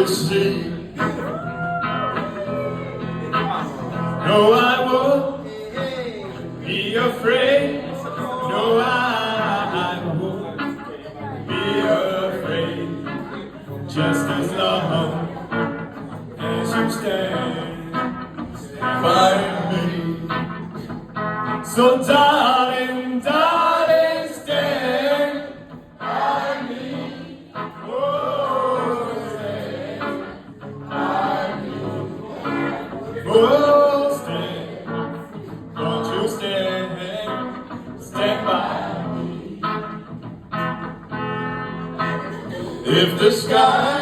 see. No, I won't be afraid. No, I won't be afraid. Just as long as you stand by me. So darling, darling, stand by me. Oh, stand by me. Oh, stand. Won't you stand by me? If the sky